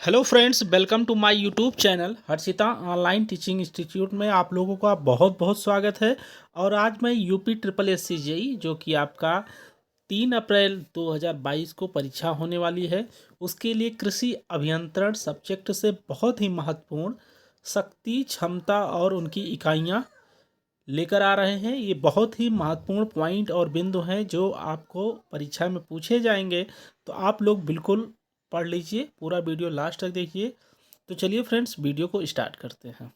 Hello friends, welcome to my YouTube channel Harshita online teaching institute में आप लोगों का बहुत बहुत स्वागत है। और आज मैं UP triple S C JE जो कि आपका 3 अप्रैल 2022 को परीक्षा होने वाली है, उसके लिए कृषि अभियंत्रण सब्जेक्ट से बहुत ही महत्वपूर्ण शक्ति क्षमता और उनकी इकाइयाँ लेकर आ रहे हैं। ये बहुत ही महत्वपूर्ण पॉइंट और बिंदु हैं जो आपको परीक्षा में पूछे जाएंगे, तो आप लोग बिल्कुल पढ़ लीजिए, पूरा वीडियो लास्ट तक देखिए। तो चलिए फ्रेंड्स, वीडियो को स्टार्ट करते हैं।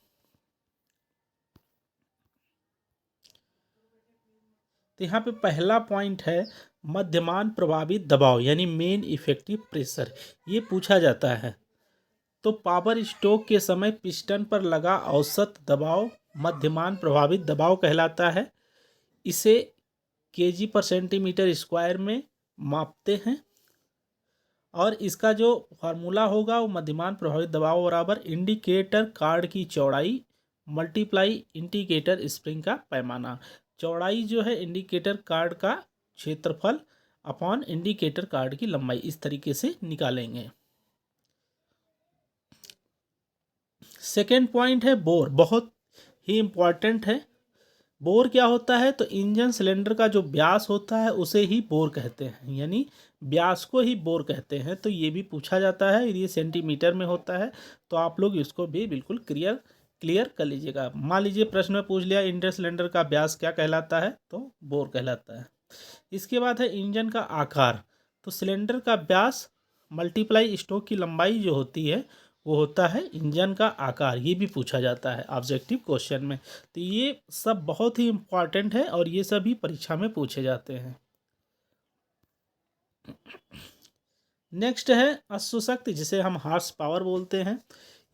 तो यहाँ पे पहला पॉइंट है मध्यमान प्रभावित दबाव यानी मेन इफेक्टिव प्रेशर। ये पूछा जाता है। तो पावर स्ट्रोक के समय पिस्टन पर लगा औसत दबाव मध्यमान प्रभावित दबाव कहलाता है। इसे केजी पर सेंटीमीटर स्क्वायर में मापते हैं। और इसका जो फार्मूला होगा वो मध्यमान प्रभावित दबाव बराबर इंडिकेटर कार्ड की चौड़ाई मल्टीप्लाई इंडिकेटर स्प्रिंग का पैमाना। चौड़ाई जो है इंडिकेटर कार्ड का क्षेत्रफल अपॉन इंडिकेटर कार्ड की लंबाई, इस तरीके से निकालेंगे। सेकेंड पॉइंट है बोर, बहुत ही इम्पॉर्टेंट है। बोर क्या होता है? तो इंजन सिलेंडर का जो व्यास होता है उसे ही बोर कहते हैं, यानी व्यास को ही बोर कहते हैं। तो ये भी पूछा जाता है, ये सेंटीमीटर में होता है। तो आप लोग इसको भी बिल्कुल क्लियर कर लीजिएगा। मान लीजिए प्रश्न में पूछ लिया इंजन सिलेंडर का व्यास क्या कहलाता है, तो बोर कहलाता है। इसके बाद है इंजन का आकार। तो सिलेंडर का व्यास मल्टीप्लाई स्ट्रोक की लंबाई जो होती है वो होता है इंजन का आकार। ये भी पूछा जाता है ऑब्जेक्टिव क्वेश्चन में। तो ये सब बहुत ही इम्पॉर्टेंट है और ये सभी परीक्षा में पूछे जाते हैं। नेक्स्ट है अश्वशक्ति, जिसे हम हार्स पावर बोलते हैं।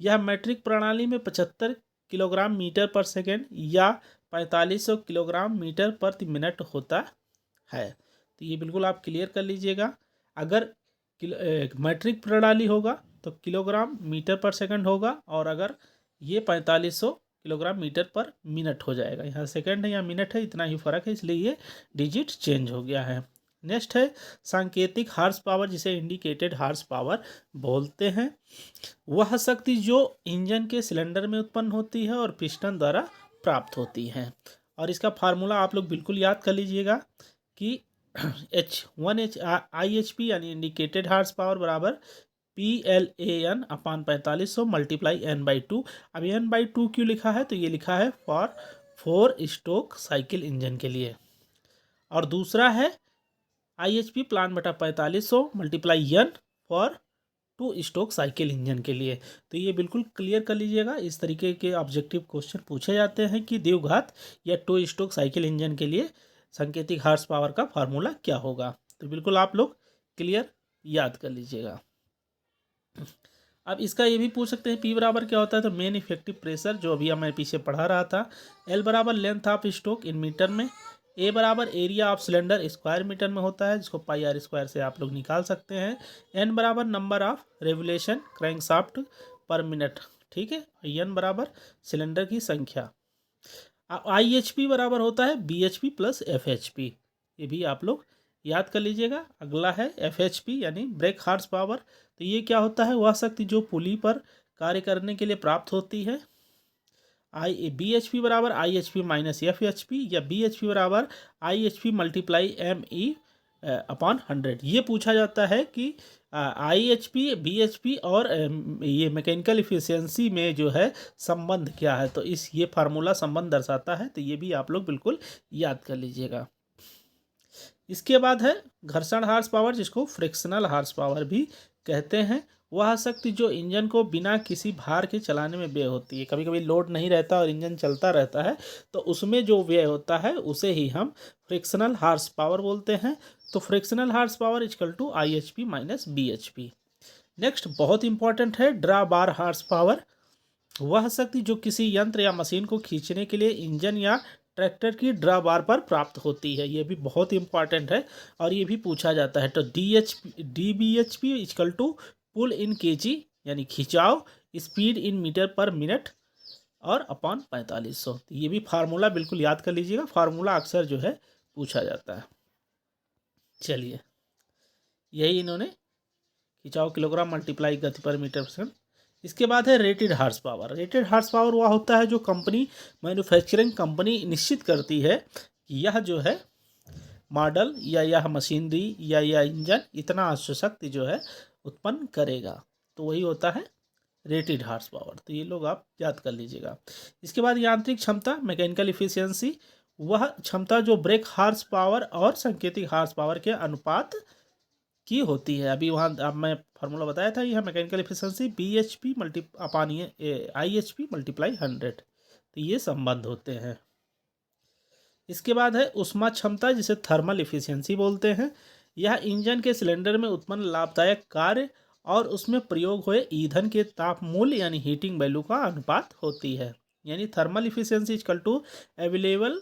यह मैट्रिक प्रणाली में 75 किलोग्राम मीटर पर सेकेंड या 4500 किलोग्राम मीटर प्रति मिनट होता है। तो ये बिल्कुल आप क्लियर कर लीजिएगा। अगर मैट्रिक प्रणाली होगा तो किलोग्राम मीटर पर सेकंड होगा, और अगर ये 4500 किलोग्राम मीटर पर मिनट हो जाएगा। यहाँ सेकंड है या मिनट है, इतना ही फर्क है, इसलिए ये डिजिट चेंज हो गया है। नेक्स्ट है सांकेतिक हार्स पावर, जिसे इंडिकेटेड हार्स पावर बोलते हैं। वह शक्ति जो इंजन के सिलेंडर में उत्पन्न होती है और पिस्टन द्वारा प्राप्त होती है। और इसका फार्मूला आप लोग बिल्कुल याद कर लीजिएगा कि IHP यानी इंडिकेटेड हार्स पावर बराबर PLAN अपान 4500 मल्टीप्लाई N/2। अब N/2 क्यों लिखा है? तो ये लिखा है फॉर 4 स्ट्रोक साइकिल इंजन के लिए। और दूसरा है IHP प्लान बटा 4500 multiply N for 2 stroke cycle engine के लिए। तो ये बिल्कुल क्लियर कर लीजिएगा। इस तरीके के ऑब्जेक्टिव क्वेश्चन पूछे जाते हैं कि द्विघात या 2 स्ट्रोक साइकिल इंजन के लिए सांकेतिक हार्स पावर का फार्मूला क्या होगा। तो बिल्कुल आप लोग क्लियर याद कर लीजिएगा। अब इसका ये भी पूछ सकते हैं पी बराबर क्या होता है? तो मेन इफेक्टिव प्रेशर, जो अभी मैं पीछे पढ़ा रहा था। एल बराबर length of stroke in metre में। ए बराबर area of cylinder square metre में होता है, जिसको पाई आर स्क्वायर से आप लोग निकाल सकते हैं। एन बराबर नंबर ऑफ रेवोल्यूशन क्रैंकशाफ्ट पर मिनट, ठीक है। एन बराबर सिलेंडर की संख्या। IHP बराबर होता है BHP प्लस FHP, ये भी आप लोग याद कर लीजिएगा। अगला है FHP यानी ब्रेक हार्स पावर। तो ये क्या होता है? वह शक्ति जो पुली पर कार्य करने के लिए प्राप्त होती है। BHP बराबर IHP माइनस FHP या BHP बराबर IHP मल्टीप्लाई ME अपॉन 100। ये पूछा जाता है कि IHP BHP और ये मैकेनिकल इफिशियंसी में जो है संबंध क्या है। तो ये फार्मूला संबंध दर्शाता है। तो ये भी आप लोग बिल्कुल याद कर लीजिएगा। इसके बाद है घर्षण हार्स पावर, जिसको फ्रिक्शनल हार्स पावर भी कहते हैं। वह शक्ति जो इंजन को बिना किसी भार के चलाने में व्यय होती है। कभी कभी लोड नहीं रहता और इंजन चलता रहता है, तो उसमें जो व्यय होता है उसे ही हम फ्रिक्शनल हार्स पावर बोलते हैं। तो frictional horse power equal to IHP minus BHP। Next बहुत इंपॉर्टेंट है ड्रा बार हार्स पावर। वह शक्ति जो किसी यंत्र या मशीन को खींचने के लिए इंजन या ट्रैक्टर की ड्रा बार पर प्राप्त होती है। ये भी बहुत इंपॉर्टेंट है और ये भी पूछा जाता है। तो DBHP equal to pull in kg यानी खिंचाव, speed in metre per minute और अपॉन 4500। तो ये भी फार्मूला बिल्कुल याद कर लीजिएगा। फार्मूला अक्सर जो है पूछा जाता है। चलिए, यही इन्होंने खिंचाव किलोग्राम मल्टीप्लाई गति पर मीटर पर सेकंड। इसके बाद है rated horse power. Rated horse power वह होता है जो कंपनी मैन्युफैक्चरिंग कंपनी निश्चित करती है कि यह जो है मॉडल या यह मशीनरी या यह इंजन इतना अश्व शक्ति जो है उत्पन्न करेगा, तो वही होता है रेटेड हार्स पावर। तो ये लोग आप याद कर लीजिएगा। इसके बाद यांत्रिक क्षमता मैकेनिकल इफिशियंसी, वह क्षमता जो ब्रेक हार्स पावर और सांकेतिक हार्स पावर के अनुपात की होती है। अभी वहाँ अब मैं फार्मूला बताया था, यह मैकेनिकल इफिशियंसी BHP मल्टी अपान IHP मल्टीप्लाई 100, तो ये संबंध होते हैं। इसके बाद है उष्मा क्षमता जिसे थर्मल इफिशियंसी बोलते हैं। यह इंजन के सिलेंडर में उत्पन्न लाभदायक कार्य और उसमें प्रयोग हुए ईंधन के ताप मूल्य यानी हीटिंग वैल्यू का अनुपात होती है। यानी thermal efficiency equal to available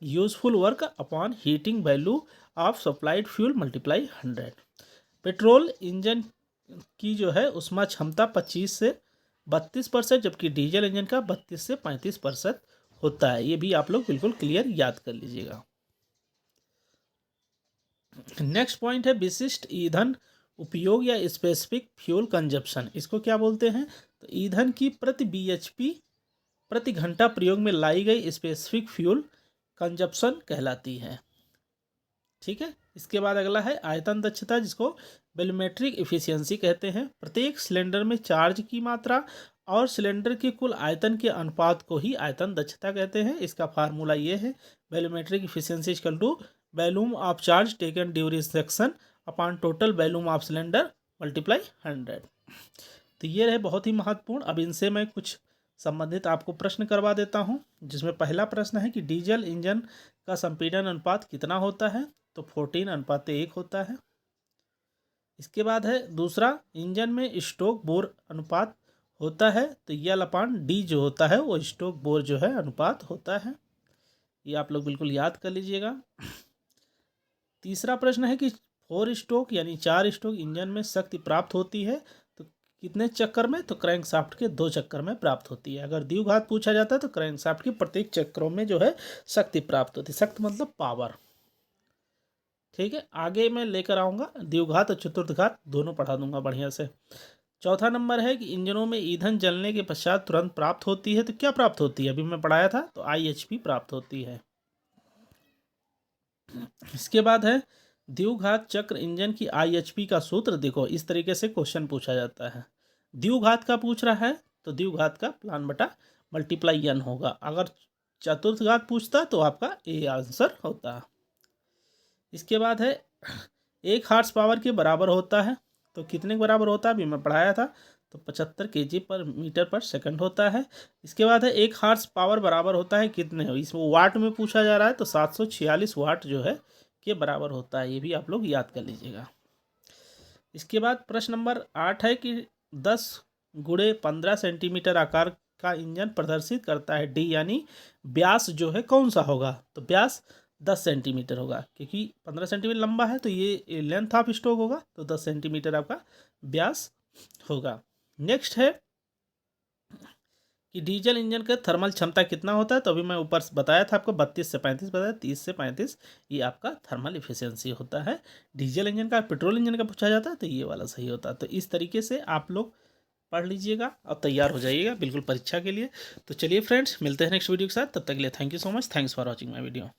useful work upon heating value of supplied fuel multiply 100। Petrol engine की जो है उष्मा क्षमता 25 से 32%, जबकि डीजल इंजन का 32 से 35% होता है। ये भी आप लोग बिल्कुल क्लियर याद कर लीजिएगा। नेक्स्ट पॉइंट है विशिष्ट ईंधन उपयोग या स्पेसिफिक फ्यूल कंजप्शन। इसको क्या बोलते हैं? तो ईंधन की प्रति BHP प्रति घंटा प्रयोग में लाई गई स्पेसिफिक फ्यूल कंजप्शन कहलाती है। ठीक है। इसके बाद अगला है आयतन दक्षता, जिसको वॉल्यूमेट्रिक इफिशियंसी कहते हैं। प्रत्येक सिलेंडर में चार्ज की मात्रा और सिलेंडर के कुल आयतन के अनुपात को ही आयतन दक्षता कहते हैं। इसका फार्मूला ये है, volumetric efficiency equal to volume of charge taken during suction upon total volume of cylinder multiply 100। तो ये रहे बहुत ही महत्वपूर्ण। अब इनसे मैं कुछ संबंधित आपको प्रश्न करवा देता हूं, जिसमें पहला प्रश्न है कि डीजल इंजन का संपीड़न अनुपात कितना होता है? तो 14:1 होता है। इसके बाद है दूसरा, इंजन में स्टोक बोर अनुपात होता है, तो L/D जो होता है वो स्टोक बोर जो है अनुपात होता है। ये आप लोग बिल्कुल याद कर लीजिएगा। तीसरा प्रश्न है कि 4 स्ट्रोक यानी 4 स्ट्रोक इंजन में शक्ति प्राप्त होती है तो कितने चक्कर में? तो क्रैंकशाफ्ट के 2 चक्कर में प्राप्त होती है। अगर द्विघात पूछा जाता है तो क्रैंकशाफ्ट के प्रत्येक चक्रों में जो है शक्ति प्राप्त होती है। शक्ति मतलब पावर। ठीक है, आगे मैं लेकर आऊँगा, द्विघात और चतुर्थघात दोनों पढ़ा दूंगा बढ़िया से। चौथा नंबर है कि इंजनों में ईंधन जलने के पश्चात तुरंत प्राप्त होती है, तो क्या प्राप्त होती है? अभी मैं पढ़ाया था, तो IHP प्राप्त होती है। इसके बाद है द्विघात चक्र इंजन की IHP का सूत्र। देखो इस तरीके से क्वेश्चन पूछा जाता है। द्विघात का पूछ रहा है तो द्विघात का प्लान बटा मल्टीप्लाई n होगा। अगर चतुर्थघात पूछता तो आपका A आंसर होता। इसके बाद है 1 हार्स पावर के बराबर होता है, तो कितने के बराबर होता है? अभी मैं पढ़ाया था, तो 75 kg/मीटर/सेकंड होता है। इसके बाद है 1 हार्स पावर बराबर होता है कितने? इसमें वाट में पूछा जा रहा है, तो 746 वाट जो है के बराबर होता है। ये भी आप लोग याद कर लीजिएगा। इसके बाद प्रश्न नंबर 8 है कि 10 × 15 सेंटीमीटर आकार का इंजन प्रदर्शित करता है D, यानी व्यास जो है कौन सा होगा? तो व्यास 10 सेंटीमीटर होगा, क्योंकि 15 सेंटीमीटर लंबा है तो ये लेंथ ऑफ स्ट्रोक होगा, तो 10 सेंटीमीटर आपका व्यास होगा। नेक्स्ट है कि डीजल इंजन का थर्मल क्षमता कितना होता है? तो अभी मैं ऊपर बताया था आपको 32 से 35 बताया, 30 से 35 ये आपका थर्मल इफिशियंसी होता है डीजल इंजन का। पेट्रोल इंजन का पूछा जाता है तो ये वाला सही होता है। तो इस तरीके से आप लोग पढ़ लीजिएगा और तैयार हो जाइएगा बिल्कुल परीक्षा के लिए। तो चलिए फ्रेंड्स, मिलते हैं नेक्स्ट वीडियो के साथ। तब तक के लिए thank you so much. Thanks for watching my video.